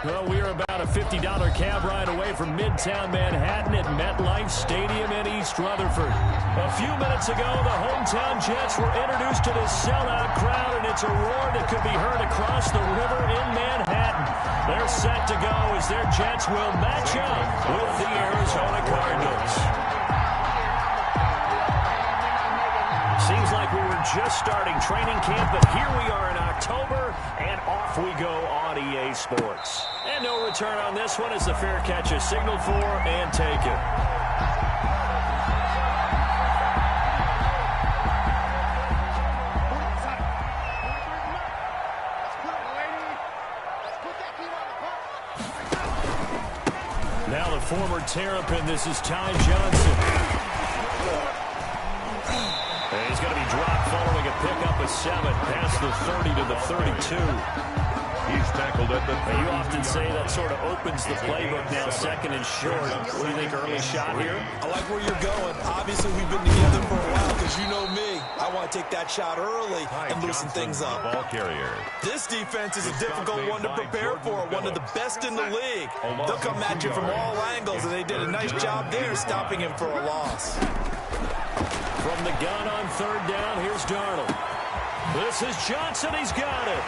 Well, we're about a $50 cab ride away from Midtown Manhattan at MetLife Stadium in East Rutherford. A few minutes ago, the hometown Jets were introduced to this sellout crowd, and it's a roar that could be heard across the river in Manhattan. They're set to go as their Jets will match up with the Arizona Cardinals. Seems like we were just starting training camp, but here we are in October, and off we go on EA Sports. And no return on this one as the fair catch is signaled for and taken. Now the former Terrapin, this is Ty Johnson. And he's going to be dropped following a pickup of 7 past the 30 to the 32. He's tackled at the 30. You often say that sort of opens the playbook now, second and short. What do you think, early shot here? I like where you're going. Obviously, we've been together for a while because you know me. I want to take that shot early and loosen things up. Ball carrier. This defense is a difficult one to prepare for, one of the best in the league. They'll come at you from all angles, and they did a nice job there stopping him for a loss. From the gun on third down, here's Darnold. This is Johnson. He's got it.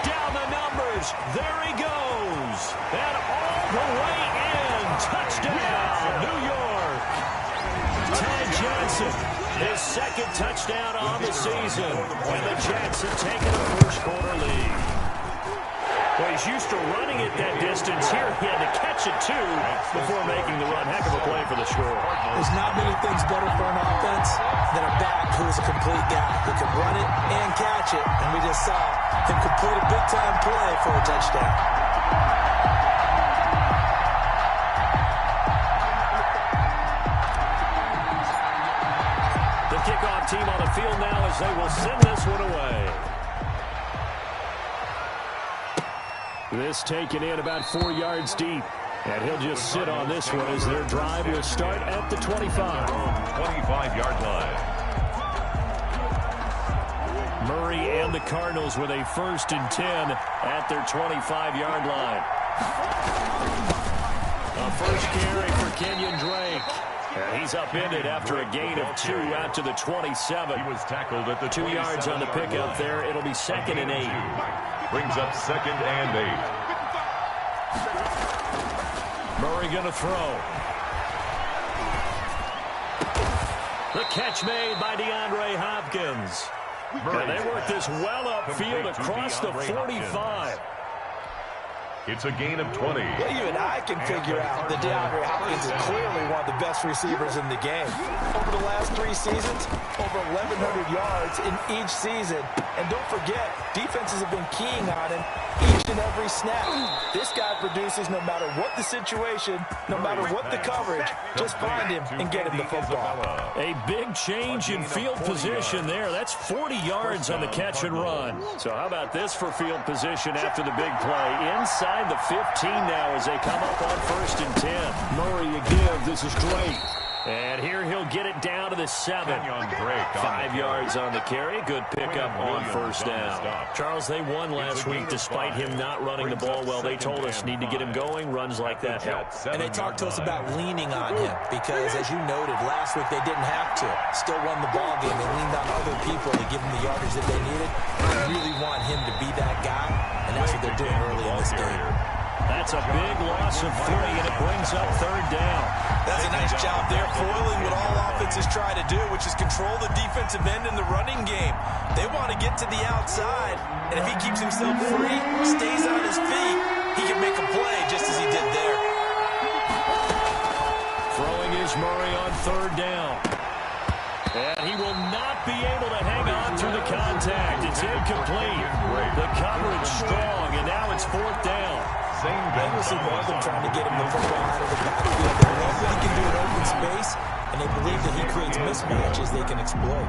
Down the numbers. There he goes. And all the way in. Touchdown, New York. Ty Johnson, his second touchdown on the season. And the Jets have taken a first-quarter lead. Well, he's used to running it that distance. Here he had to catch it, too, before making the run. Heck of a play for the score. There's not many things better for an offense than a back who is a complete guy who can run it and catch it. And we just saw him complete a big-time play for a touchdown. The kickoff team on the field now as they will send this one away. This taken in about 4 yards deep. And he'll just sit on this one as their drive will start at the 25. 25-yard line. Murray and the Cardinals with a 1st and 10 at their 25-yard line. A first carry for Kenyon Drake. And he's upended after a gain of 2 out to the 27. He was tackled at the 2 yards on the pickup there. It'll be 2nd and 8. Brings up 2nd and 8. Murray going to throw. The catch made by DeAndre Hopkins. And they work this well upfield across the 45. It's a gain of 20. Well, even I can figure out that DeAndre Hopkins is clearly one of the best receivers in the game. Over the last 3 seasons, over 1,100 yards in each season. And don't forget, defenses have been keying on him each and every snap. This guy produces no matter what the situation, no matter what the coverage. Just find him and get him the football. A big change in field position there. That's 40 yards on the catch and run. So how about this for field position after the big play? Inside the 15 now as they come up on 1st and 10. Murray again. This is Drake. And here he'll get it down to the 7. 5 yards on the carry. Good pickup on 1st down. Charles, they won last week despite him not running the ball well. They told us need to get him going. Runs like that help. And they talked to us about leaning on him because, as you noted, last week they didn't have to. Still won the ball game. They leaned on other people to give them the yardage that they needed. They really want him to be that guy, and that's what they're doing early in this game. That's a big loss of 3, and it brings up 3rd down. That's a nice job there, foiling what all offenses try to do, which is control the defensive end in the running game. They want to get to the outside, and if he keeps himself free, stays on his feet, he can make a play just as he did there. Throwing is Murray on 3rd down. And he will not be able to hang on through the contact. It's incomplete. The coverage strong, and now it's 4th down. Bengals see more of them trying to get him the football out of the backfield. They love what he can do in open space, and they believe that he creates mismatches they can exploit.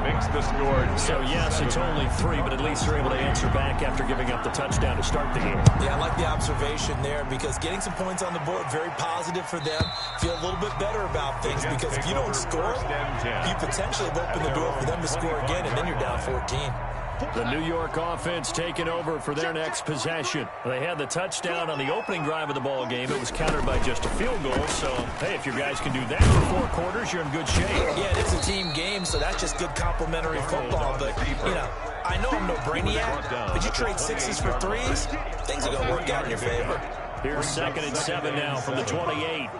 Makes the score. So, yes, it's only 3, but at least they're able to answer back after giving up the touchdown to start the game. Yeah, I like the observation there because getting some points on the board, very positive for them. Feel a little bit better about things because if you don't score, you potentially have opened the door for them to score again, and then you're down 14. The New York offense taking over for their next possession. They had the touchdown on the opening drive of the ball game. It was countered by just a field goal. So, hey, if your guys can do that for 4 quarters, you're in good shape. Yeah, it is a team game, so that's just good complimentary football. But, you know, I know I'm no brainiac, but you trade 6s for 3s, things are going to work out in your favor. Here's 2nd and 7 now from the 28.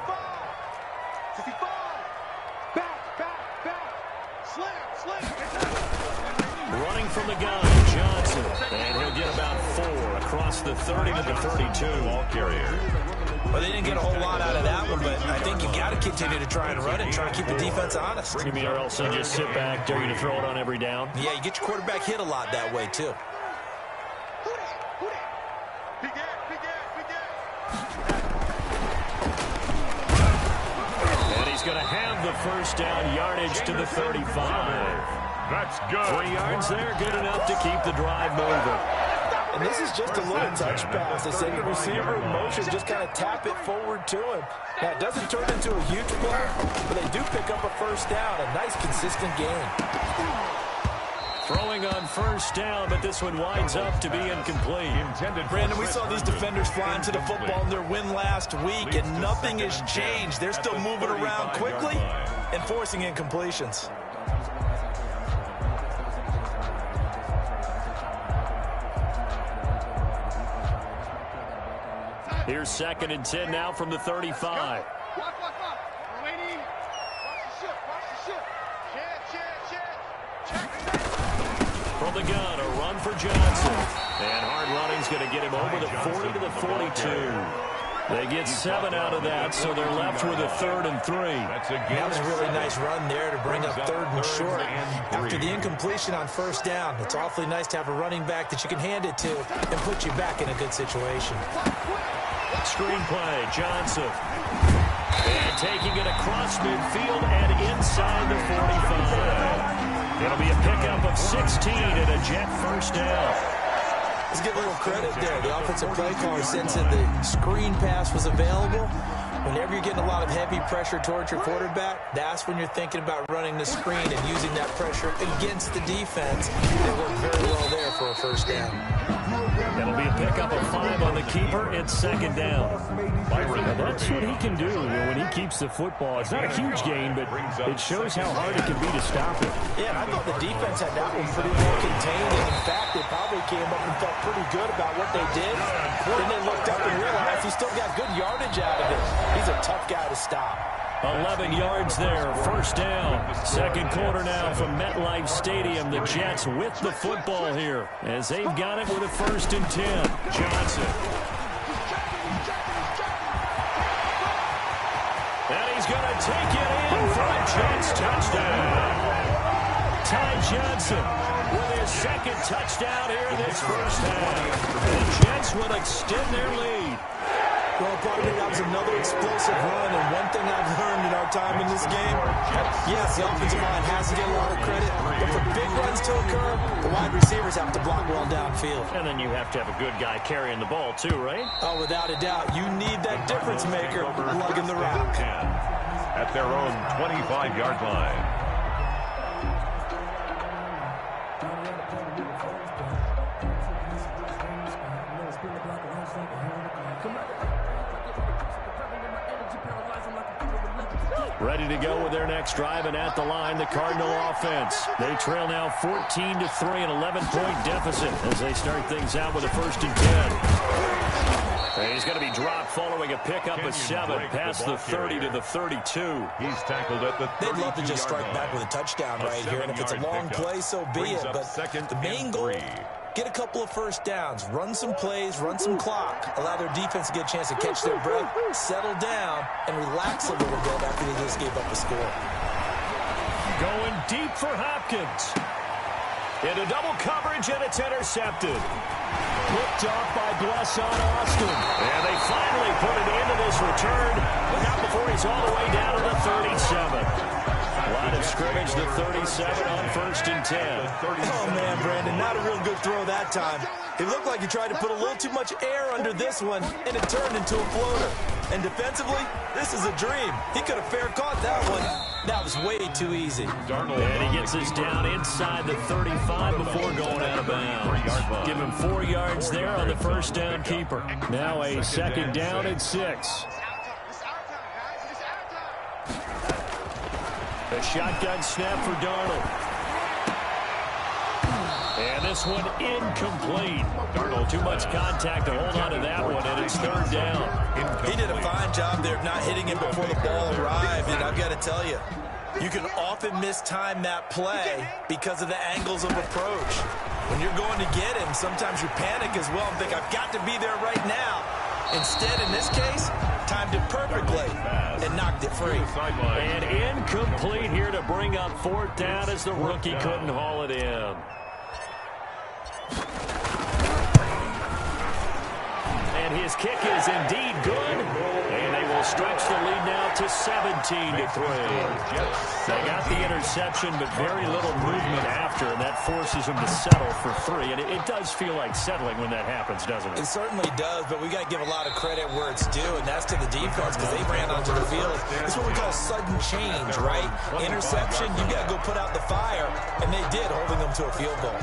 Running from the gun, Johnson. And he'll get about 4 across the 30 to the 32. Ball carrier. Well, they didn't get a whole lot out of that one, but I think you got to continue to try and run it, try to keep the defense honest. You mean or else they'll just sit back, dare you to throw it on every down? Yeah, you get your quarterback hit a lot that way, too. And he's going to have the first down, yardage to the 35. That's good. 3 yards there, good enough to keep the drive moving. And this is just a little touch pass. They send the receiver in motion, just kind of tap it forward to him. Now, it doesn't turn into a huge play, but they do pick up a first down. A nice, consistent gain. Throwing on first down, but this one winds up to be incomplete. Brandon, we saw these defenders flying to the football in their win last week, and nothing has changed. They're still moving around quickly and forcing incompletions. Here's 2nd and 10 now from the 35. From the gun, a run for Johnson. And hard running's going to get him over the 40 to the 42. They get 7 out of that, so they're left with a 3rd and 3. That was a really nice run there to bring up 3rd and short. After the incompletion on first down, it's awfully nice to have a running back that you can hand it to and put you back in a good situation. Screen play, Johnson. And taking it across midfield and inside the 45. It'll be a pickup of 16 and a Jet first down. Let's give a little credit there. The offensive play caller said the screen pass was available. Whenever you're getting a lot of heavy pressure towards your quarterback, that's when you're thinking about running the screen and using that pressure against the defense. It worked very well there for a first down. That'll be a pickup of 5 on the keeper. It's 2nd down. Now that's what he can do when he keeps the football. It's not a huge gain, but it shows how hard it can be to stop it. Yeah, and I thought the defense had that one pretty well contained. And in fact, they probably came up and felt pretty good about what they did. Then they looked up and realized he still got good yardage out of it. He's a tough guy to stop. 11 yards there, first down. 2nd quarter now from MetLife Stadium. The Jets with the football here as they've got it with a 1st and 10. Johnson. And he's going to take it in for a Jets touchdown. Ty Johnson with his 2nd touchdown here this first half. The Jets will extend their lead. Well, partner, that was another explosive run, and one thing I've learned in our time in this game, yes, the offensive line has to get a lot of credit, but for big runs to occur, the wide receivers have to block well downfield. And then you have to have a good guy carrying the ball, too, right? Oh, without a doubt. You need that difference maker lugging the rock. At their own 25-yard line. Ready to go with their next drive, and at the line, the Cardinal offense. They trail now 14-3, an 11-point deficit as they start things out with a 1st and 10. And he's going to be dropped following a pickup of 7 past the 30 to the 32. He's tackled at the 32-yard line. They'd love to just strike back with a touchdown right here, and if it's a long play, so be it. But the main goal, get a couple of first downs, run some plays, run some clock, allow their defense to get a chance to catch their breath, settle down, and relax a little bit after they just gave up a score. Going deep for Hopkins. Into double coverage, and it's intercepted. Picked off by Bless on Austin. And they finally put it into this return, but not before he's all the way down to the 37. Line of scrimmage, the 37 on 1st and 10. Oh, man, Brandon, not a real good throw that time. It looked like he tried to put a little too much air under this one, and it turned into a floater. And defensively, this is a dream. He could have fair caught that one. That was way too easy. And he gets us down inside the 35 before going out of bounds. Give him 4 yards there on the first down keeper. Now a second down and 6. A shotgun snap for Darnold. And this one incomplete. Darnold, too much contact to hold on to that one, and it's third down. He did a fine job there of not hitting him before the ball arrived, and I've got to tell you, you can often mistime that play because of the angles of approach. When you're going to get him, sometimes you panic as well and think, I've got to be there right now. Instead, in this case, timed it perfectly and knocked it free. And incomplete here to bring up fourth down as the rookie couldn't haul it in. And his kick is indeed good. And they will stretch the lead now to 17-3. They got the interception, but very little movement after, and that forces them to settle for 3. And it does feel like settling when that happens, doesn't it? It certainly does, but we got to give a lot of credit where it's due, and that's to the defense because they ran onto the field. It's what we call sudden change, right? Interception, you got to go put out the fire, and they did, holding them to a field goal.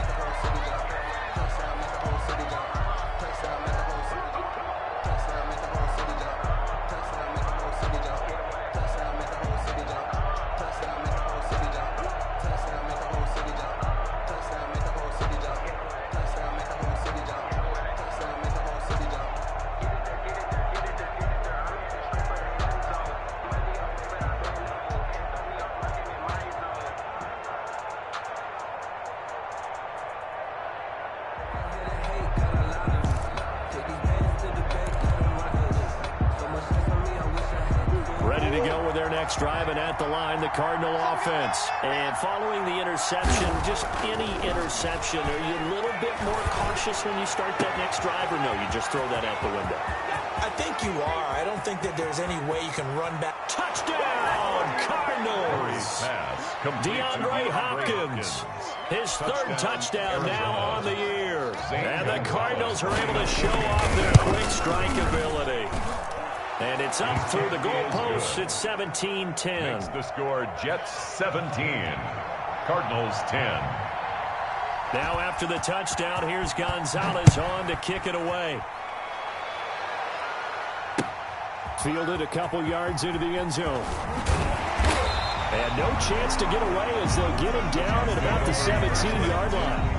Driving at the line, the Cardinal offense. And following the interception, just any interception, are you a little bit more cautious when you start that next drive, or no, you just throw that out the window? I think you are. I don't think that there's any way you can run back. Touchdown, Cardinals! DeAndre Hopkins, his third touchdown now on the year. And the Cardinals are able to show off their quick strike ability. And it's up through the goalposts. It's 17-10. Makes the score Jets 17, Cardinals 10. Now after the touchdown, here's Gonzalez on to kick it away. Fielded a couple yards into the end zone. And no chance to get away as they'll get him down at about the 17-yard line.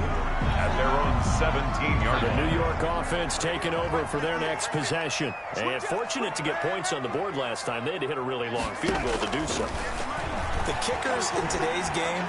At their own 17-yard line. The New York offense taking over for their next possession. And fortunate to get points on the board last time. They had to hit a really long field goal to do so. The kickers in today's game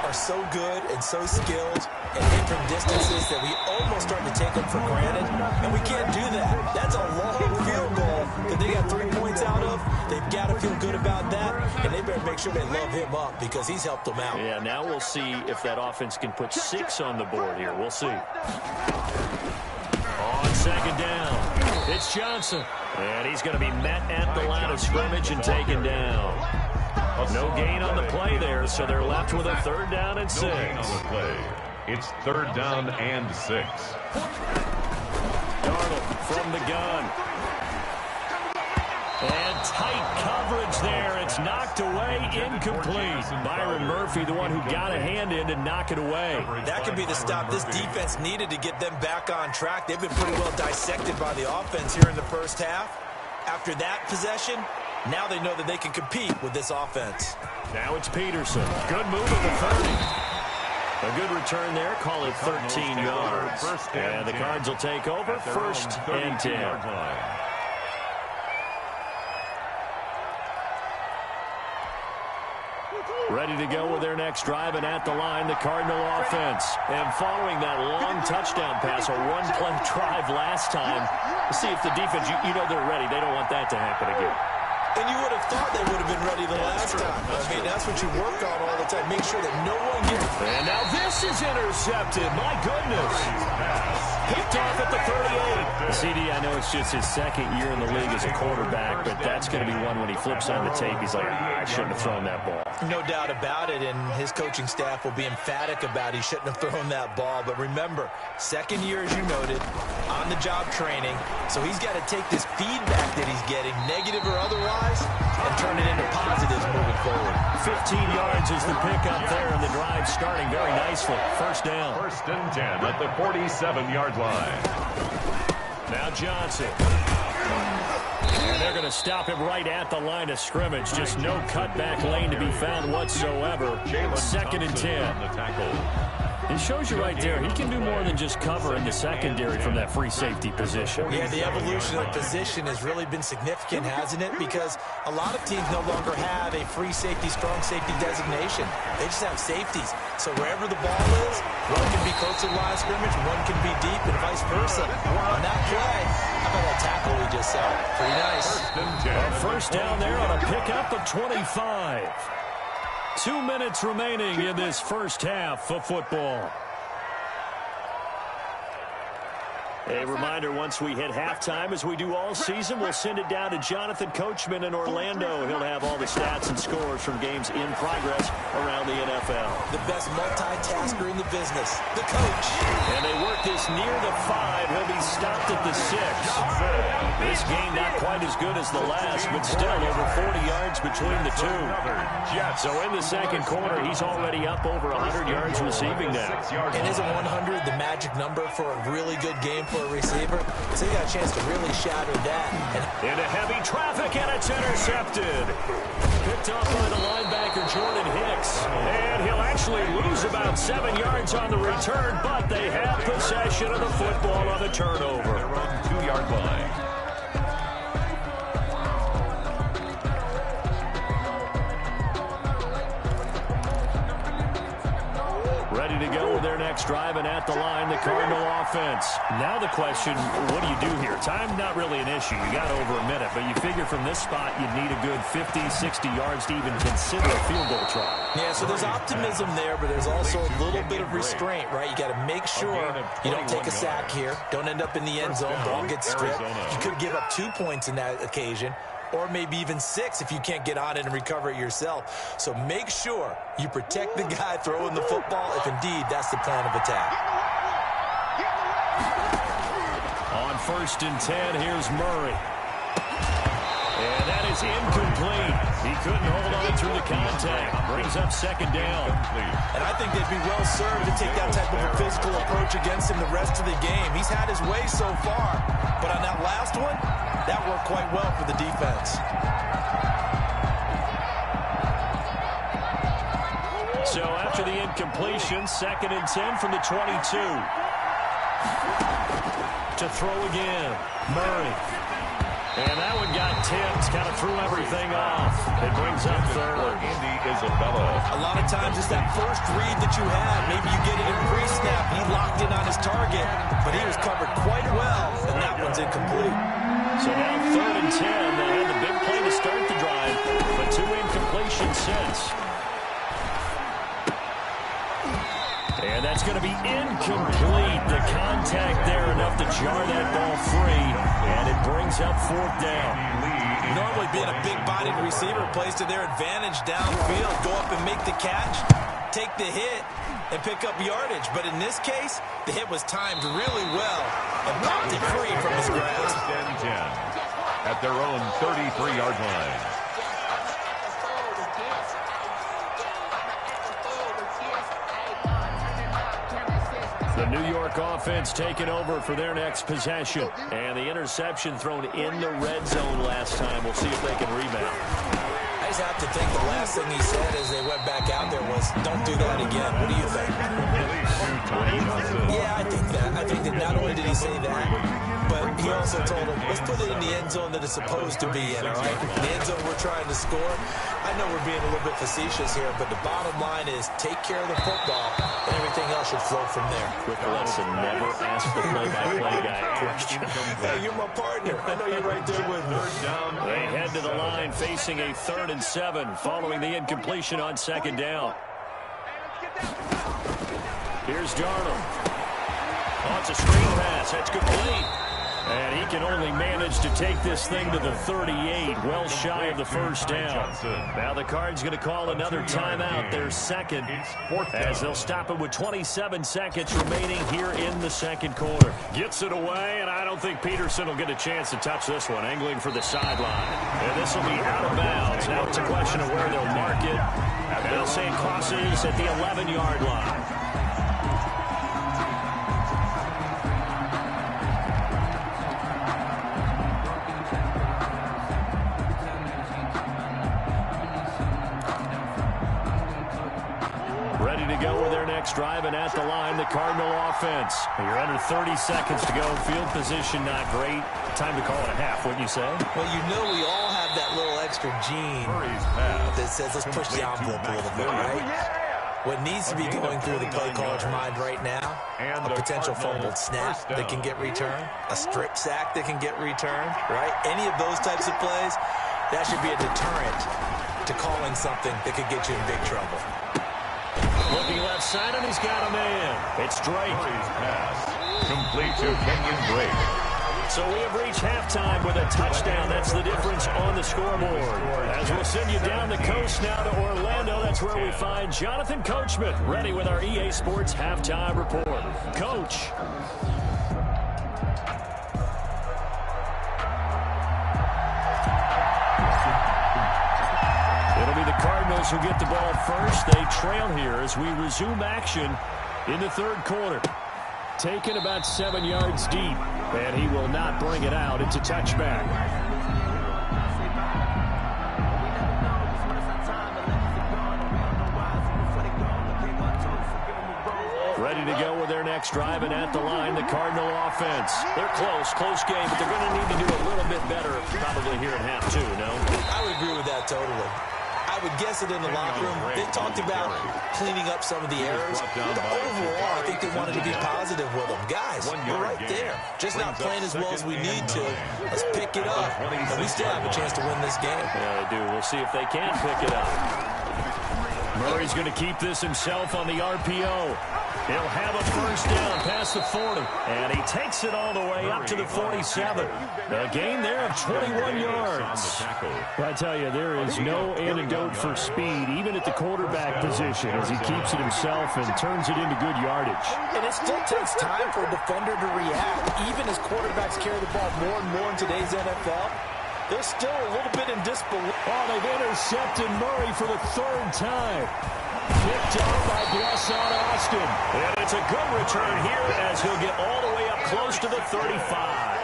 are so good and so skilled and hit from distances that we almost start to take them for granted. And we can't do that. That's a long field goal that they got 3 points out of. They've got to feel good about that. And they better make sure they love him up because he's helped them out. Yeah, now we'll see if that offense can put 6 on the board here. We'll see. On second down, it's Johnson. And he's going to be met at the line of scrimmage and taken down. No gain on the play there, so they're left with a third down and 6. No gain on the play. It's third down and 6. Darnold from the gun. And tight coverage there. It's knocked away, incomplete. Byron Murphy, the one who got a hand in to knock it away. That could be the stop this defense needed to get them back on track. They've been pretty well dissected by the offense here in the first half. After that possession, now they know that they can compete with this offense. Now it's Peterson. Good move at the 30. A good return there. Call it 13 yards. And the Cards will take over first and 10. Ready to go with their next drive, and at the line, the Cardinal offense. And following that long touchdown pass, a one-play drive last time, let's see if the defense, you know they're ready. They don't want that to happen again. And you would have thought they would have been ready the last time. I mean, that's what you work on all the time. Make sure that no one gets... And now this is intercepted. My goodness. Picked off at the 38. CD, I know it's just his second year in the league as a quarterback, but that's going to be one when he flips on the tape. He's like, I shouldn't have thrown that ball. No doubt about it, and his coaching staff will be emphatic about he shouldn't have thrown that ball. But remember, second year, as you noted, on-the-job training. So he's got to take this feedback that he's getting, negative or otherwise, and turn it into positives moving forward. 15 yards is the pickup there, and the drive starting very nicely. First down. 1st and 10 at the 47-yard line. Now Johnson. And they're going to stop him right at the line of scrimmage. Just no cutback lane to be found whatsoever. 2nd and 10. On the tackle. It shows you right there, he can do more than just cover in the secondary from that free safety position. Yeah, the evolution of the position has really been significant, hasn't it? Because a lot of teams no longer have a free safety, strong safety designation. They just have safeties. So wherever the ball is, one can be close to the line of scrimmage, one can be deep, and vice versa. On that play, how about that tackle we just saw? Pretty nice. 1st and 10. First down there on a pickup of 25. 2 minutes remaining in this first half of football. A reminder, once we hit halftime, as we do all season, we'll send it down to Jonathan Coachman in Orlando. He'll have all the stats and scores from games in progress around the NFL. The best multitasker in the business, the coach. And they work this near the 5. He'll be stopped at the 6. This game not quite as good as the last, but still over 40 yards between the two. So in the second quarter, he's already up over 100 yards receiving now. And isn't 100 the magic number for a really good game for a receiver? So he got a chance to really shatter that. Into heavy traffic, and it's intercepted. Picked up by the linebacker, Jordan Hicks. And he'll actually lose about 7 yards on the return, but they have possession of the football on the turnover. They're on 2-yard line. Ready to go with their next drive, and at the line, the Cardinal offense. Now the question, what do you do here? Time not really an issue. You got over a minute, but you figure from this spot you'd need a good 50, 60 yards to even consider a field goal try. Yeah, so there's optimism there, but there's also a little bit of restraint, right? You got to make sure you don't take a sack here. Don't end up in the end zone. Ball gets stripped. You could give up 2 points in that occasion, or maybe even 6 if you can't get on it and recover it yourself. So make sure you protect the guy throwing the football if indeed that's the plan of attack. On 1st and 10, here's Murray. And that is incomplete. He couldn't hold on through the contact. Brings up 2nd down. And I think they'd be well served to take that type of a physical approach against him the rest of the game. He's had his way so far, but on that last one, that worked quite well for the defense. So after the incompletion, 2nd and 10 from the 22. To throw again, Murray. And that one got tipped, kind of threw everything off. It brings up 3rd. Andy Isabella. A lot of times it's that first read that you had. Maybe you get it in pre-snap. He locked in on his target, but he was covered quite well, and that one's incomplete. So now 3rd and 10. They had the big play to start the drive, but 2 incompletions since. And that's going to be incomplete. The contact there enough to jar that ball free, and it brings up 4th down. Normally being a big-bodied receiver plays to their advantage downfield. Go up and make the catch, take the hit, and pick up yardage. But in this case, the hit was timed really well and popped it free from his grasp. 1st and 10 at their own 33-yard line. The New York offense taking over for their next possession. And the interception thrown in the red zone last time. We'll see if they can rebound. I just have to think the last thing he said as they went back out there was, don't do that again. What do you think? Yeah, I think that. I think that not only did he say that, but he also told him, let's put it in the end zone that it's supposed to be in, all right? The end zone we're trying to score. I know we're being a little bit facetious here, but the bottom line is take care of the football, and everything else should flow from there. Quick lesson, never ask the play-by-play guy a question. Hey, you're my partner. I know you're right there with me. They head to the line facing a 3rd and 7 following the incompletion on 2nd down. Here's Darnold. Oh, it's a screen pass. That's complete. And he can only manage to take this thing to the 38, well shy of the first down. Now the Cards going to call another timeout, their second, as they'll stop it with 27 seconds remaining here in the second quarter. Gets it away, and I don't think Peterson will get a chance to touch this one, angling for the sideline. And this will be out of bounds. Now it's a question of where they'll mark it. And they'll say it crosses at the 11-yard line. Ready to go with their next drive, and at the line, the Cardinal offense. You're under 30 seconds to go. Field position not great. Time to call it a half, wouldn't you say? Well, you know we all have that little extra gene that says let's push the envelope a little bit, right? What needs to be going through the play caller's mind right now, a potential fumbled snap that can get returned, a strip sack that can get returned, right? Any of those types of plays, that should be a deterrent to calling something that could get you in big trouble. Looking left side, and he's got a man. It's Drake. Pass. Complete to Kenyon Drake. So we have reached halftime with a touchdown. That's the difference on the scoreboard. As we'll send you down the coast now to Orlando, that's where we find Jonathan Coachman, ready with our EA Sports halftime report. Coach. It'll be the Cardinals who get the ball first. They trail here as we resume action in the third quarter. Taken about 7 yards deep, and he will not bring it out. It's a touchback. Ready to go with their next drive, and at the line, the Cardinal offense. They're close game, but they're going to need to do a little bit better probably here at half two, no? I would agree with that totally. I would guess it in the locker room. They talked about cleaning up some of the errors. But overall, I think they wanted to be positive with them. Guys, we're right there. Just not playing as well as we need to. Let's pick it up. And we still have a chance to win this game. Yeah, they do. We'll see if they can pick it up. Murray's going to keep this himself on the RPO. He'll have a first down past the 40. And he takes it all the way up to the 47. A gain there of 21 yards. I tell you, there is no antidote for speed, even at the quarterback position, as he keeps it himself and turns it into good yardage. And it still takes time for a defender to react. Even as quarterbacks carry the ball more and more in today's NFL, they're still a little bit in disbelief. Oh, they've intercepted Murray for the third time. Picked off by Blesson Austin. And it's a good return here as he'll get all the way up close to the 35.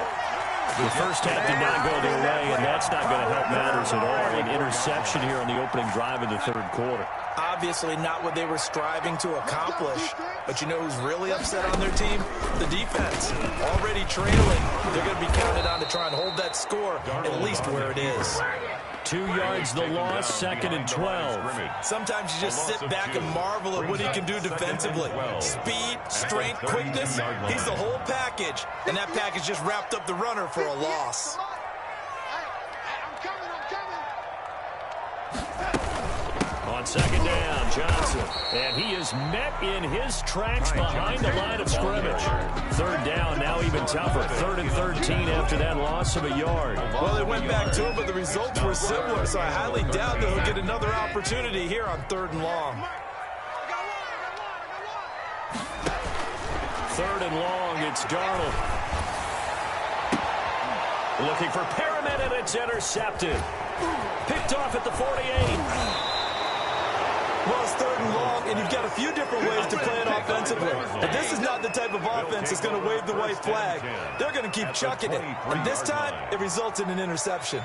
The first half did not go their way, and that's not going to help matters at all. An interception here on the opening drive of the third quarter. Obviously not what they were striving to accomplish. But you know who's really upset on their team? The defense. Already trailing. They're going to be counted on to try and hold that score at least where it is. 2 yards the loss, 2nd and 12. Sometimes you just sit back and marvel at what he can do defensively. Speed, strength, quickness, he's the whole package. And that package just wrapped up the runner for a loss. On second down, Johnson. And he is met in his tracks behind the line of scrimmage. Third down, now even tougher. 3rd and 13 after that loss of a yard. Well, they went back to him, but the results were similar, so I highly doubt that he'll get another opportunity here on 3rd and long. 3rd and long, it's Darnold. Looking for Perriman, and it's intercepted. Picked off at the 48. Well, it's 3rd and long, and you've got a few different ways to play it offensively. But this is not the type of offense that's going to wave the white flag. They're going to keep chucking it. And this time, it results in an interception.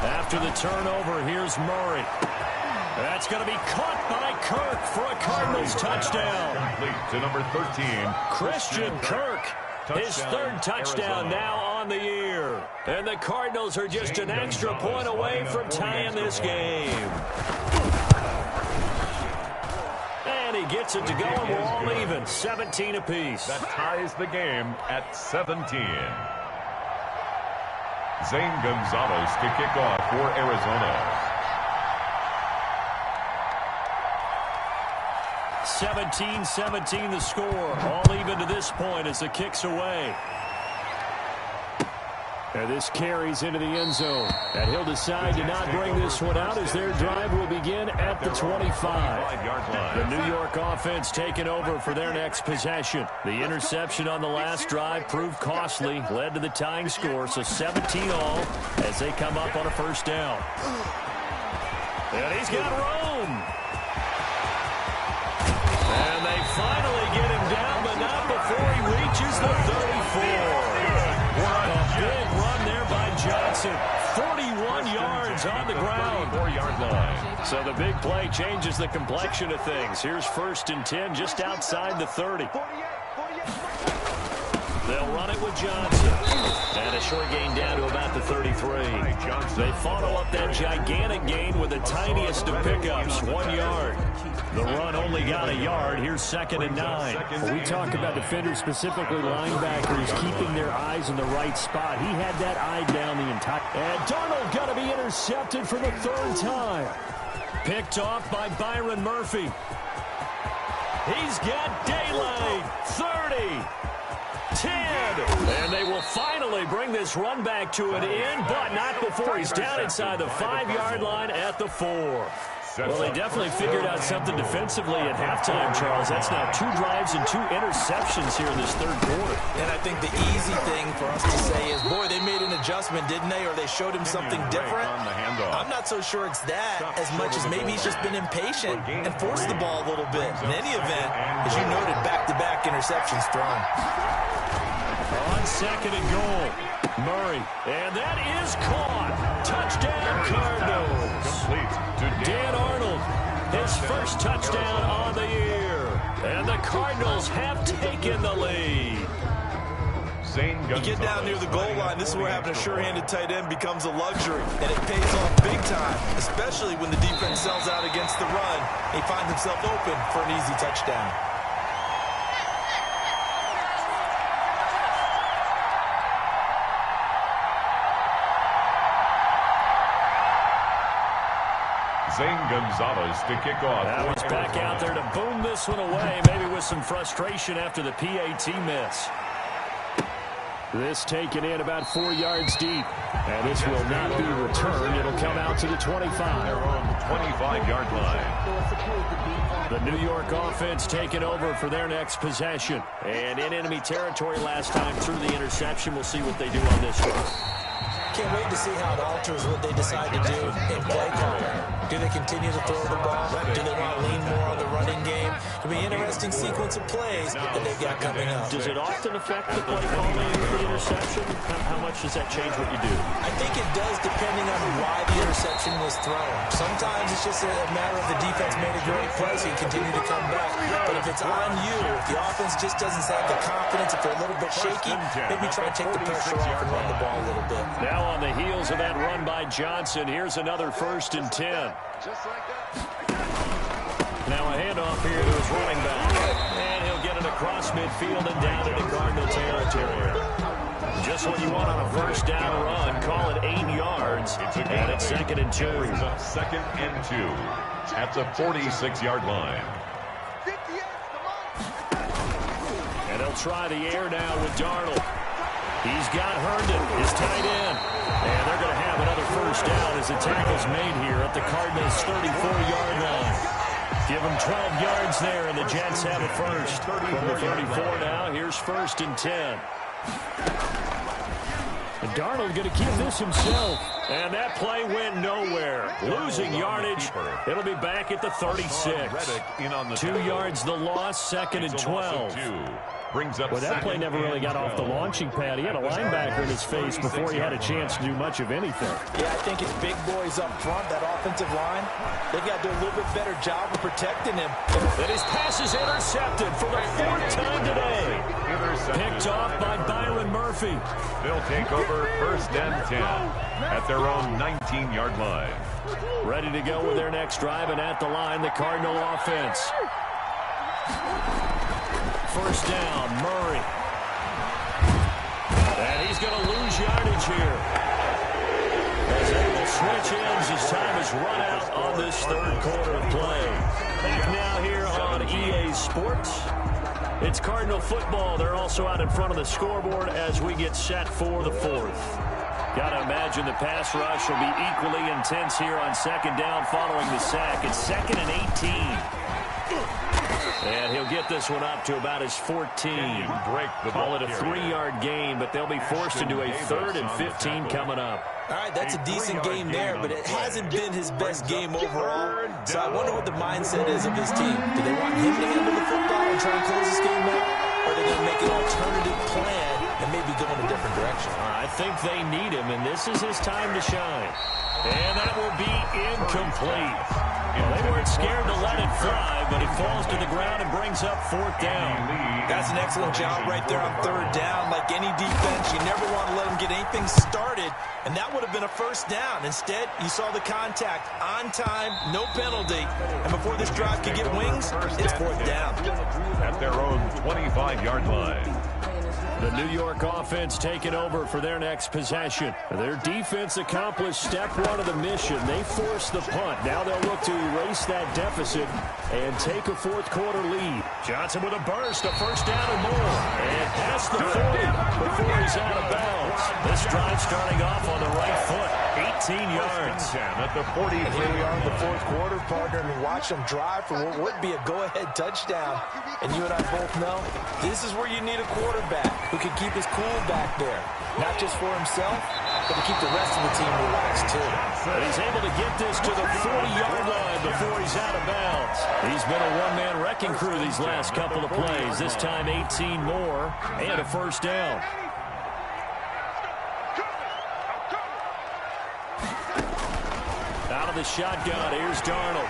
After the turnover, here's Murray. That's going to be caught by Kirk for a Cardinals touchdown. Complete to number 13. Christian Kirk, his 3rd touchdown now on the year. And the Cardinals are just an extra point away from tying this game. And he gets it to go, and we're all even, 17 apiece. That ties the game at 17. Zane Gonzalez to kick off for Arizona. 17-17 the score. All even to this point as the kick's away. And this carries into the end zone. And he'll decide to not bring this one out as their drive will begin at the 25. The New York offense taking over for their next possession. The interception on the last drive proved costly, led to the tying score, so 17-all as they come up on a first down. And he's got room. And they finally get him down, but not before he reaches the 34. A big run there by Johnson. 41 yards on the ground. 4-yard line. So the big play changes the complexion of things. Here's 1st and 10 just outside the 30. They'll run it with Johnson. And a short gain down to about the 33. They follow up that gigantic gain with the tiniest of pickups, 1 yard. The run only got a yard. Here's 2nd and 9. When we talk about defenders, specifically linebackers, keeping their eyes in the right spot. He had that eye down the entire... And Darnold going to be intercepted for the 3rd time. Picked off by Byron Murphy. He's got daylight. 30. 10. And they will finally bring this run back to an end, but not before he's down inside the 5-yard line at the 4. Well, they definitely figured out something defensively at halftime, Charles. That's now 2 drives and 2 interceptions here in this 3rd quarter. And I think the easy thing for us to say is, boy, they made an adjustment, didn't they? Or they showed him something different. I'm not so sure it's that as much as maybe he's just been impatient and forced the ball a little bit. In any event, as you noted, back-to-back interceptions thrown. On 2nd and goal, Murray. And that is caught. Touchdown, Cardinals. Dan Arnold, his first touchdown on the year. And the Cardinals have taken the lead. You get down near the goal line, this is where having a sure-handed tight end becomes a luxury. And it pays off big time, especially when the defense sells out against the run. He finds himself open for an easy touchdown. Zane Gonzalez to kick off. That was back out there to boom this one away, maybe with some frustration after the PAT miss. This taken in about 4 yards deep. And this will not be returned. It'll come out to the 25. They're on the 25-yard line. The New York offense taking over for their next possession. And in enemy territory last time through the interception. We'll see what they do on this one. Can't wait to see how it alters what they decide to do in play calling. Do they continue to throw the ball? Do they want to lean more on the running game? It'll be an interesting sequence of plays that they've got coming up. Does it often affect the play calling for the interception? How much does that change what you do? I think it does depending on why the interception was thrown. Sometimes it's just a matter of the defense made a great play so you continue to come back. But if it's on you, if the offense just doesn't have the confidence, if they're a little bit shaky, maybe try to take the pressure off and run the ball a little bit. Now on the heels of that run by Johnson, here's another 1st and 10. Just like that. Now a handoff here to his running back. And he'll get it across midfield and down into Cardinal territory. Just what you want on a first down run. Call it 8 yards. And it's 2nd and 2. Brings up 2nd and 2 at the 46-yard line. And they'll try the air now with Darnold. He's got Herndon, his tight end. And they're going to have another first down as the tackle's made here at the Cardinals' 34-yard line. Give them 12 yards there, and the Jets have it first. From the 34 now, here's 1st and 10. And Darnold going to keep this himself. And that play went nowhere. Losing yardage. It'll be back at the 36. 2 yards the loss, 2nd and 12. Well, that play never really got off the launching pad. He had a linebacker in his face before he had a chance to do much of anything. Yeah, I think it's big boys up front, that offensive line. They've got to do a little bit better job of protecting him. And his pass is intercepted for the 4th time today. Picked off by Byron Murphy. They'll take over 1st and 10 at their own 19-yard line. Ready to go with their next drive, and at the line, the Cardinal offense. First down, Murray. And he's going to lose yardage here. switch ends as time has run out on this third quarter of play. Back now here on EA Sports. It's Cardinal football. They're also out in front of the scoreboard as we get set for the fourth. Got to imagine the pass rush will be equally intense here on second down following the sack. It's 2nd and 18. And he'll get this one up to about his 14. Call it a 3-yard gain, but they'll be forced into a 3rd and 15 coming up. All right, that's a decent game there, but it hasn't been his best game overall. So I wonder what the mindset is of his team. Do they want him to handle the football and try and close this game out? Or are they going to make an alternative plan and maybe go in a different direction? I think they need him, and this is his time to shine. And that will be incomplete. Well, they weren't scared to let it fly, but it falls to the ground and brings up 4th down. That's an excellent job right there on 3rd down. Like any defense, you never want to let them get anything started, and that would have been a 1st down. Instead, you saw the contact on time, no penalty, and before this drive could get wings, it's 4th down. At their own 25-yard line. The New York offense taking over for their next possession. Their defense accomplished step 1 of the mission. They forced the punt. Now they'll look to erase that deficit and take a 4th quarter lead. Johnson with a burst, a 1st down or more. And past the 40 before he's out of bounds. This drive starting off on the right foot. 18 yards. At the 40. And here we are in the 4th quarter, partner, and we watch them drive for what would be a go-ahead touchdown. And you and I both know this is where you need a quarterback who can keep his cool back there. Not just for himself, but to keep the rest of the team relaxed, too. But he's able to get this to the 40-yard line before he's out of bounds. He's been a one-man wrecking crew these last couple of plays. This time 18 more and a 1st down. Out of the shotgun, here's Darnold.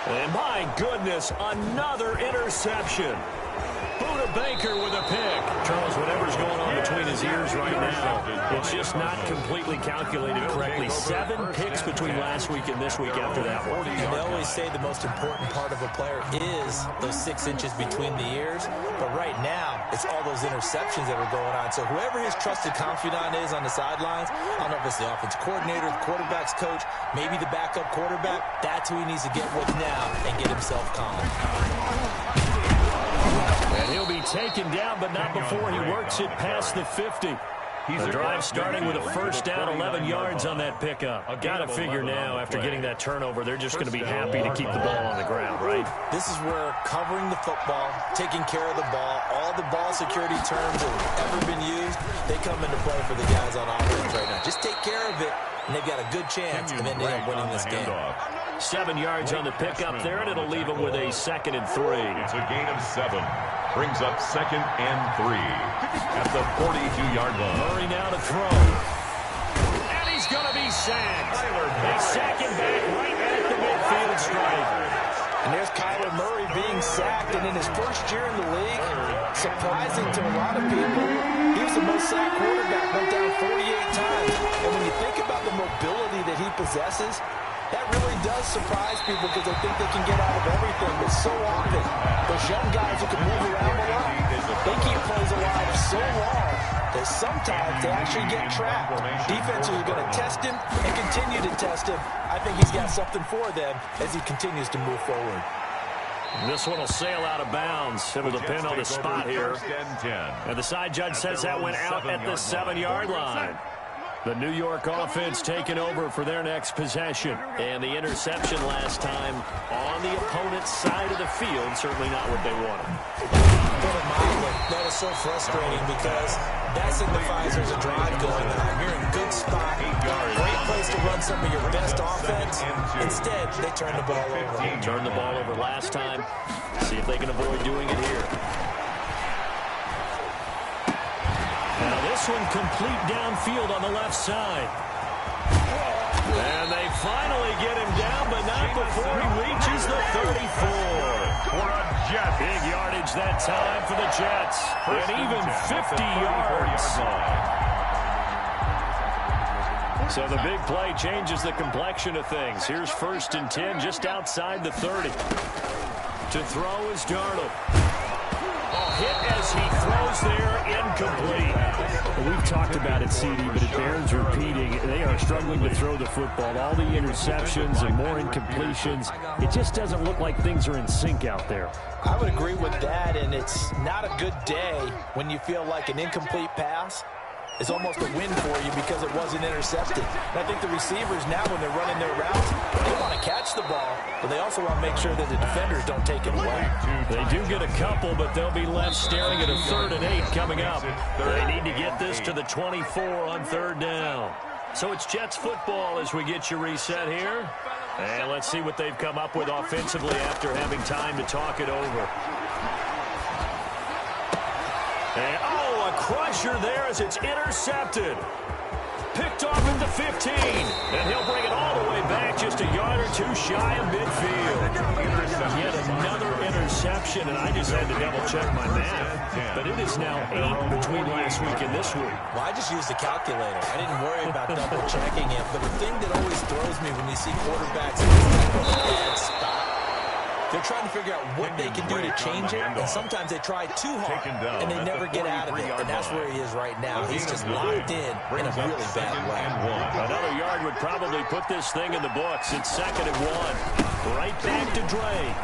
And my goodness, another interception. Buda Baker with a pick. Charles, whatever's going on between his ears right now, it's just not completely calculated correctly. 7 picks between last week and this week after that one. And they always say the most important part of a player is those 6 inches between the ears. But right now, it's all those interceptions that are going on. So whoever his trusted confidant is on the sidelines, I don't know if it's the offensive coordinator, the quarterback's coach, maybe the backup quarterback, that's who he needs to get with now and get himself calm. And he'll be taken down, but not before he works it past the 50. The drive starting with a 1st down, 11 yards on that pickup. Got to figure now, after getting that turnover, they're just going to be happy to keep the ball on the ground, right? This is where covering the football, taking care of the ball, all the ball security terms that have ever been used, they come into play for the guys on offense right now. Just take care of it, and they've got a good chance of ending up winning this game. 7 yards on the pickup there, and it'll leave them with a 2nd and 3. It's a gain of 7. Brings up 2nd and 3 at the 42-yard line. Murray now to throw. And he's going to be sacked. They sack him back right at the midfield stripe. And there's Kyler Murray being sacked, and in his first year in the league, surprising to a lot of people, he was the most sacked quarterback, went down 48 times. And when you think about the mobility that he possesses, that really does surprise people because they think they can get out of everything. But so often, those young guys who can move around a lot, they keep plays alive so long that sometimes they actually get trapped. Defenses are going to test him and continue to test him. I think he's got something for them as he continues to move forward. This one will sail out of bounds. It'll depend on the spot here. And the side judge says that went out at the 7-yard line. The New York offense taking over for their next possession. And the interception last time on the opponent's side of the field, certainly not what they wanted. That is so frustrating because that signifies there's a drive going on. You're in a good spot. Great place to run some of your best offense. Instead, they turn the ball over. Turned the ball over last time. See if they can avoid doing it here. Now this one complete downfield on the left side. And they finally get him down, but not before he reaches the 34. For a Jet. Big yardage that time for the Jets. And even 50 yards. So the big play changes the complexion of things. Here's 1st and 10 just outside the 30. To throw is Darnold. hit as he throws there, incomplete. Well, we've talked about it, CD, but it bears repeating. They are struggling to throw the football. All the interceptions and more incompletions. It just doesn't look like things are in sync out there. I would agree with that, and it's not a good day when you feel like an incomplete pass is almost a win for you because it wasn't intercepted. And I think the receivers now, when they're running their routes, they want to catch the ball, but they also want to make sure that the defenders don't take it away. They do get a couple, but they'll be left staring at a 3rd and 8 coming up. They need to get this to the 24 on 3rd down. So it's Jets football as we get you reset here. And let's see what they've come up with offensively after having time to talk it over. And, a crusher there as it's intercepted. Picked off at the 15. And he'll bring it all the way back just a yard or 2 shy of midfield. Yet another interception, and I just had to double-check my math. But it is now 8 between last week and this week. Well, I just used the calculator. I didn't worry about double-checking it. But the thing that always throws me when you see quarterbacks in this type of bad spot, they're trying to figure out what they can do to change it, and sometimes they try too hard, and they never get out of it, and that's where he is right now. He's just locked in a really bad way. Another yard would probably put this thing in the books. It's 2nd and 1. Right back to Drake.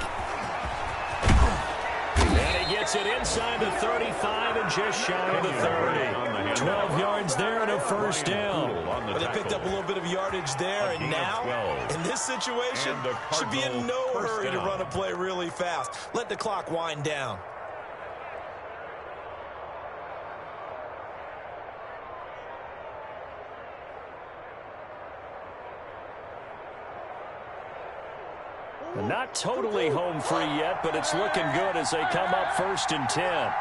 And he gets it inside the 35 and just shy of the 30. 12 yards there and a 1st down. But they picked up a little bit of yardage there, and now, in this situation, should be in no hurry to run a play really fast. Let the clock wind down. Not totally home free yet, but it's looking good as they come up 1st and 10.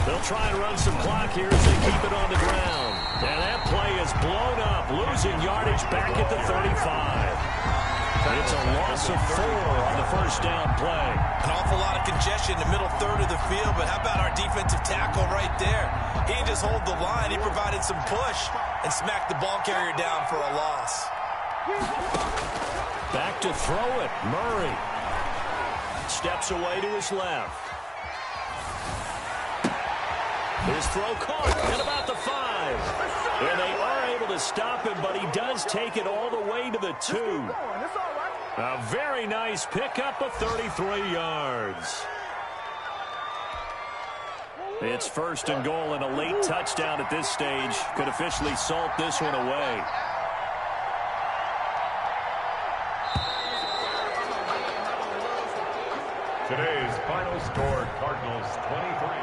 They'll try and run some clock here as they keep it on the ground. And that play is blown up, losing yardage back at the 35. It's a loss of 4 on the 1st down play. An awful lot of congestion in the middle 3rd of the field, but how about our defensive tackle right there? He didn't just hold the line, he provided some push and smacked the ball carrier down for a loss. Back to throw it, Murray. Steps away to his left. His throw caught at about the 5. And they are able to stop him, but he does take it all the way to the 2. A very nice pickup of 33 yards. It's 1st and goal, and a late touchdown at this stage could officially salt this one away. Today's final score, Cardinals 23,